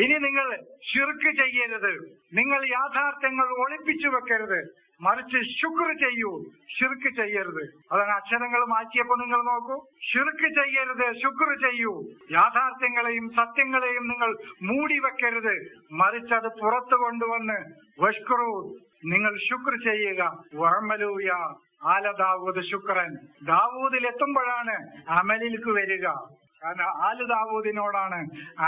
ഇനി നിങ്ങൾ ശിർക്ക് ചെയ്യരുത്, നിങ്ങൾ യാഥാർത്ഥ്യങ്ങൾ ഒളിപ്പിച്ചു വെക്കരുത്, മറിച്ച് ശുക്ർ ചെയ്യൂ, ശിർക്ക് ചെയ്യരുത്. അതാണ് അക്ഷരങ്ങൾ മാറ്റിയപ്പോ നിങ്ങൾ നോക്കൂ. ശിർക്ക് ചെയ്യരുത്, ശുക്ർ ചെയ്യൂ. യാഥാർത്ഥ്യങ്ങളെയും സത്യങ്ങളെയും നിങ്ങൾ മൂടി വെക്കരുത്, മറിച്ച് അത് പുറത്തു കൊണ്ടുവന്ന് വഷ്കുറു, നിങ്ങൾ ശുക്ർ ചെയ്യുക. വഅമലൂയ ആല ദാവൂദ് ശുക്രൻ. ദാവൂദിൽ എത്തുമ്പോഴാണ് അമലിൽക്ക് വരിക. കാരണം ആല് ദാവൂദിനോടാണ്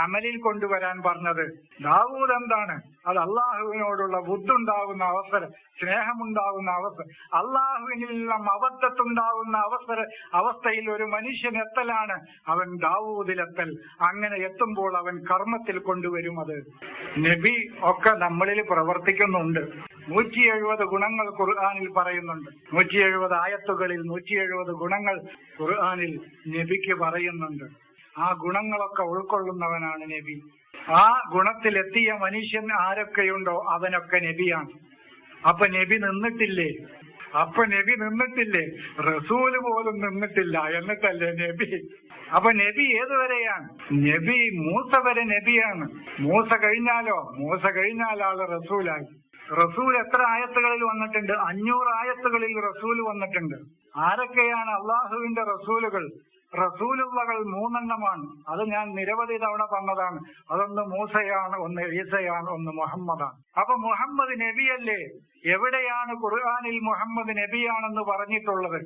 അമലിൽ കൊണ്ടുവരാൻ പറഞ്ഞത്. ദാവൂദ് എന്താണ്? അത് അള്ളാഹുവിനോടുള്ള ബുദ്ധുണ്ടാകുന്ന അവസരം, സ്നേഹമുണ്ടാകുന്ന അവസരം, അള്ളാഹുവിനുള്ള മവദ്ദത്തുണ്ടാകുന്ന അവസ്ഥയിൽ ഒരു മനുഷ്യൻ എത്തലാണ് അവൻ ദാവൂദിലെത്തൽ. അങ്ങനെ എത്തുമ്പോൾ അവൻ കർമ്മത്തിൽ കൊണ്ടുവരും. അത് നബി ഒക്കെ നമ്മളിൽ പ്രവർത്തിക്കുന്നുണ്ട്. 170 ഗുണങ്ങൾ ഖുർആനിൽ പറയുന്നുണ്ട്. 170 ആയത്തുകളിൽ 170 ഗുണങ്ങൾ ഖുർആനിൽ നബിക്ക് പറയുന്നുണ്ട്. ആ ഗുണങ്ങളൊക്കെ ഉൾക്കൊള്ളുന്നവനാണ് നബി. ആ ഗുണത്തിലെത്തിയ മനുഷ്യൻ ആരൊക്കെയുണ്ടോ അവനൊക്കെ നബിയാണ്. അപ്പൊ നബി നിന്നിട്ടില്ലേ? റസൂല് പോലും നിന്നിട്ടില്ല, എന്നിട്ടല്ലേ നബി? അപ്പൊ നബി ഏതുവരെയാണ്? നബി മൂസ വരെ നബിയാണ്. മൂസ കഴിഞ്ഞാൽ ആള് റസൂലായി. റസൂൽ എത്ര ആയത്തുകളിൽ വന്നിട്ടുണ്ട്? 500 ആയത്തുകളിൽ റസൂൽ വന്നിട്ടുണ്ട്. ആരൊക്കെയാണ് അള്ളാഹുവിന്റെ റസൂലുകൾ? റസൂലുള്ളകൾ 3 എണ്ണമാണ്. അത് ഞാൻ നിരവധി തവണ പറഞ്ഞതാണ്. അതൊന്ന് മൂസയാണ്, ഒന്ന് ഈസയാണ്, ഒന്ന് മുഹമ്മദാണ്. അപ്പൊ മുഹമ്മദ് നബിയല്ലേ? എവിടെയാണ് ഖുർആനിൽ മുഹമ്മദ് നബിയാണെന്ന് പറഞ്ഞിട്ടുള്ളത്?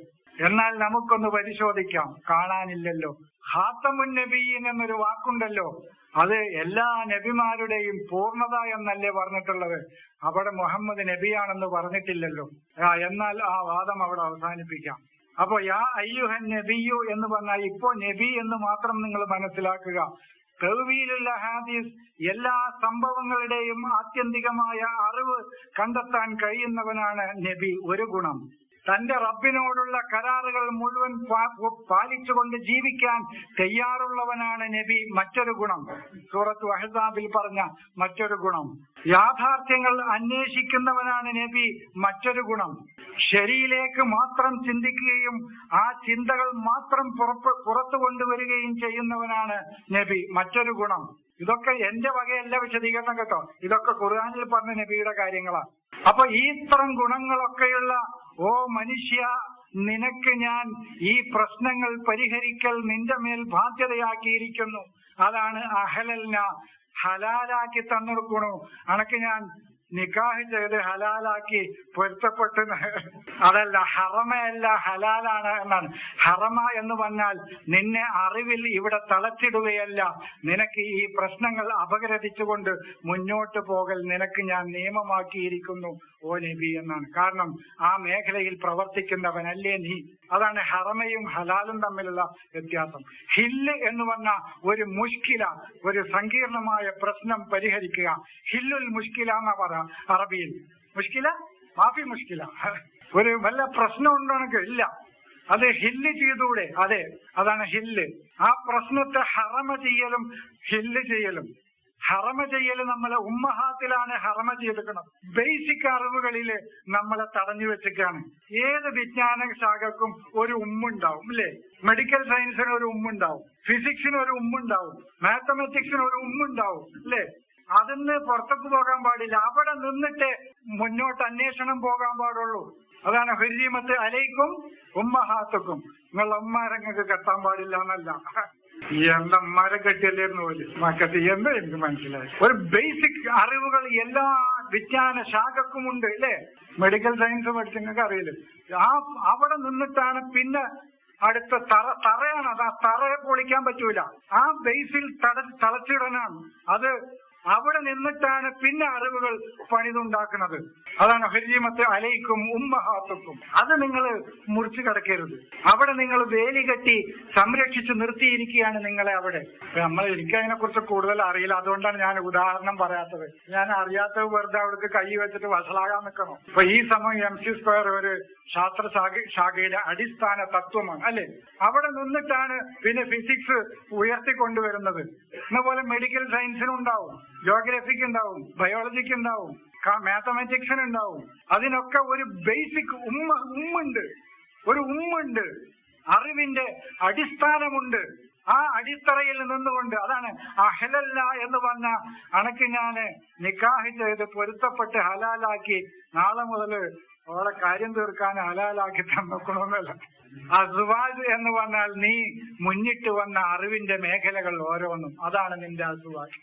എന്നാൽ നമുക്കൊന്ന് പരിശോധിക്കാം. കാണാനില്ലല്ലോ. ഖാത്തമുൻ നബിയ്യീൻ എന്നൊരു വാക്കുണ്ടല്ലോ. അത് എല്ലാ നബിമാരുടെയും പൂർണ്ണത എന്നല്ലേ പറഞ്ഞിട്ടുള്ളത്? അവിടെ മുഹമ്മദ് നബിയാണെന്ന് പറഞ്ഞിട്ടില്ലല്ലോ. എന്നാൽ ആ വാദം അവിടെ അവസാനിപ്പിക്കാം. അപ്പൊ യാ അയ്യുഹൻ നബിയു എന്ന് പറഞ്ഞാൽ ഇപ്പോ നബി എന്ന് മാത്രം നിങ്ങൾ മനസ്സിലാക്കുക. തഅ്വീലുൽ ഹദീസ്, എല്ലാ സംഭവങ്ങളുടെയും ആത്യന്തികമായ അറിവ് കണ്ടെത്താൻ കഴിയുന്നവനാണ് നബി. ഒരു ഗുണം. തന്റെ റബ്ബിനോടുള്ള കരാറുകൾ മുഴുവൻ പാലിച്ചുകൊണ്ട് ജീവിക്കാൻ തയ്യാറുള്ളവനാണ് നബി. മറ്റൊരു ഗുണം. സൂറത്ത് അഹ്സാബിൽ പറഞ്ഞ മറ്റൊരു ഗുണം. യാഥാർത്ഥ്യങ്ങൾ അന്വേഷിക്കുന്നവനാണ് നബി. മറ്റൊരു ഗുണം. ശരിയിലേക്ക് മാത്രം ചിന്തിക്കുകയും ആ ചിന്തകൾ മാത്രം പുറത്തു കൊണ്ടുവരികയും ചെയ്യുന്നവനാണ് നബി. മറ്റൊരു ഗുണം. ഇതൊക്കെ എന്റെ വകയല്ല വിശദീകരണം കേട്ടോ. ഇതൊക്കെ ഖുർആനിൽ പറഞ്ഞ നബിയുടെ കാര്യങ്ങളാണ്. അപ്പൊ ഈ ഇത്തരം ഗുണങ്ങളൊക്കെയുള്ള ഓ മനുഷ്യ, നിനക്ക് ഞാൻ ഈ പ്രശ്നങ്ങൾ പരിഹരിക്കൽ നിന്റെ മേൽ ബാധ്യതയാക്കിയിരിക്കുന്നു. അതാണ് അഹലൽന, ഹലാലാക്കി തന്നെടുക്കണു. അനക്ക് ഞാൻ നിക്കാഹ് ചെയ്ത് ഹലാലാക്കി പൊരുത്തപ്പെട്ട്, അതല്ല ഹറമയല്ല ഹലാലാണ് എന്നാണ്. ഹറമ എന്ന് പറഞ്ഞാൽ നിന്നെ അറിവിൽ ഇവിടെ തളച്ചിടുകയല്ല, നിനക്ക് ഈ പ്രശ്നങ്ങൾ അപഗ്രഥിച്ചുകൊണ്ട് മുന്നോട്ട് പോകൽ നിനക്ക് ഞാൻ നിയമമാക്കിയിരിക്കുന്നു ഓ നബി എന്നാണ്. കാരണം ആ മേഖലയിൽ പ്രവർത്തിക്കുന്നവനല്ലേ നീ. അതാണ് ഹറമയും ഹലാലും തമ്മിലുള്ള വ്യത്യാസം. ഹില്ല് എന്ന് പറഞ്ഞ ഒരു മുഷ്കില, ഒരു സങ്കീർണമായ പ്രശ്നം പരിഹരിക്കുക. ഹില്ലുൽ മുഷ്കില എന്നാ പറയാ അറബിയിൽ. മുഷ്കില, മാഫി മുഷ്കില. ഒരു വല്ല പ്രശ്നം ഉണ്ടോ? ഇല്ല, അത് ഹില്ല് ചെയ്തൂടെ? അതെ, അതാണ് ഹില്ല്. ആ പ്രശ്നത്തെ ഹറമ ചെയ്യലും ഹില്ല് ചെയ്യലും. ഹറമ ചെയ്യല് നമ്മളെ ഉമ്മഹാത്തിലാണ് ഹറമ ചെയ്തിരിക്കണം. ബേസിക് അറിവുകളില് നമ്മളെ തടഞ്ഞു വെച്ചിട്ടാണ്. ഏത് വിജ്ഞാന ശാഖക്കും ഒരു ഉമ്മുണ്ടാവും അല്ലേ? മെഡിക്കൽ സയൻസിന് ഒരു ഉമ്മുണ്ടാവും, ഫിസിക്സിന് ഒരു ഉമ്മുണ്ടാവും, മാത്തമാറ്റിക്സിന് ഒരു ഉമ്മുണ്ടാവും അല്ലേ? അതിന്ന് പുറത്തേക്ക് പോകാൻ പാടില്ല. അവിടെ നിന്നിട്ട് മുന്നോട്ട് അന്വേഷണം പോകാൻ പാടുള്ളൂ. അതാണ് ഹുരീമത്ത് അലൈക്കും ഉമ്മഹാത്തുക്കും. നിങ്ങളുടെ ഉമ്മാരങ്ങൾക്ക് കെട്ടാൻ പാടില്ല എന്നല്ല. എന്തമ്മാരെ കെട്ടിയല്ലായിരുന്നു പോലും മക്കത്ത് എന്ന് എനിക്ക് മനസ്സിലായി. ഒരു ബേസിക് അറിവുകൾ എല്ലാ വിജ്ഞാന ശാഖക്കുമുണ്ട് അല്ലേ? മെഡിക്കൽ സയൻസ് പഠിച്ച നിങ്ങൾക്ക് അറിയില്ല. അവിടെ നിന്നിട്ടാണ് പിന്നെ അടുത്ത തറയാണ്. അത് ആ തറയെ പൊളിക്കാൻ പറ്റൂല. ആ ബേസിൽ തളച്ചിടനാണ്. അത് അവിടെ നിന്നിട്ടാണ് പിന്നെ അറിവുകൾ പണിതുണ്ടാക്കുന്നത്. അതാണ് ഹുരീമത്ത് അലൈക്കും ഉമ്മഹാത്തുക്കും. അത് നിങ്ങൾ മുറിച്ചു കിടക്കരുത്. അവിടെ നിങ്ങൾ വേലി കെട്ടി സംരക്ഷിച്ച് നിർത്തിയിരിക്കുകയാണ് നിങ്ങളെ അവിടെ. എനിക്കതിനെ കുറിച്ച് കൂടുതൽ അറിയില്ല, അതുകൊണ്ടാണ് ഞാൻ ഉദാഹരണം പറയാത്തത്. ഞാൻ അറിയാത്തത് വെറുതെ അവിടേക്ക് കൈ വെച്ചിട്ട് വഷളാകാൻ നിൽക്കണം. അപ്പൊ ഈ സമയം MC² ഒരു ശാസ്ത്ര ശാഖയിലെ അടിസ്ഥാന തത്വമാണ് അല്ലെ? അവിടെ നിന്നിട്ടാണ് പിന്നെ ഫിസിക്സ് ഉയർത്തിക്കൊണ്ടുവരുന്നത്. എന്നപോലെ മെഡിക്കൽ സയൻസിനുണ്ടാവും, ജോഗ്രഫിക്ക് ഉണ്ടാവും, ബയോളജിക്ക് ഉണ്ടാവും, മാത്തമാറ്റിക്സിന് ഉണ്ടാവും. അതിനൊക്കെ ഒരു ബേസിക് ഉമ്മുണ്ട്, ഒരു ഉമ്മുണ്ട്, അറിവിന്റെ അടിസ്ഥാനമുണ്ട്. ആ അടിത്തറയിൽ നിന്നുകൊണ്ട്, അതാണ് അഹലല്ല എന്ന് പറഞ്ഞ അണക്ക് ഞാന് നിക്കാഹ് ചെയ്ത് പൊരുത്തപ്പെട്ട് ഹലാലാക്കി നാളെ മുതൽ അവളെ കാര്യം തീർക്കാൻ ഹലാലാക്കി തന്നോക്കണമെന്നല്ല. അസ്വാജ് എന്ന് പറഞ്ഞാൽ നീ മുന്നിട്ട് വന്ന അറിവിന്റെ മേഖലകൾ ഓരോന്നും, അതാണ് നിന്റെ അസ്വാജ്.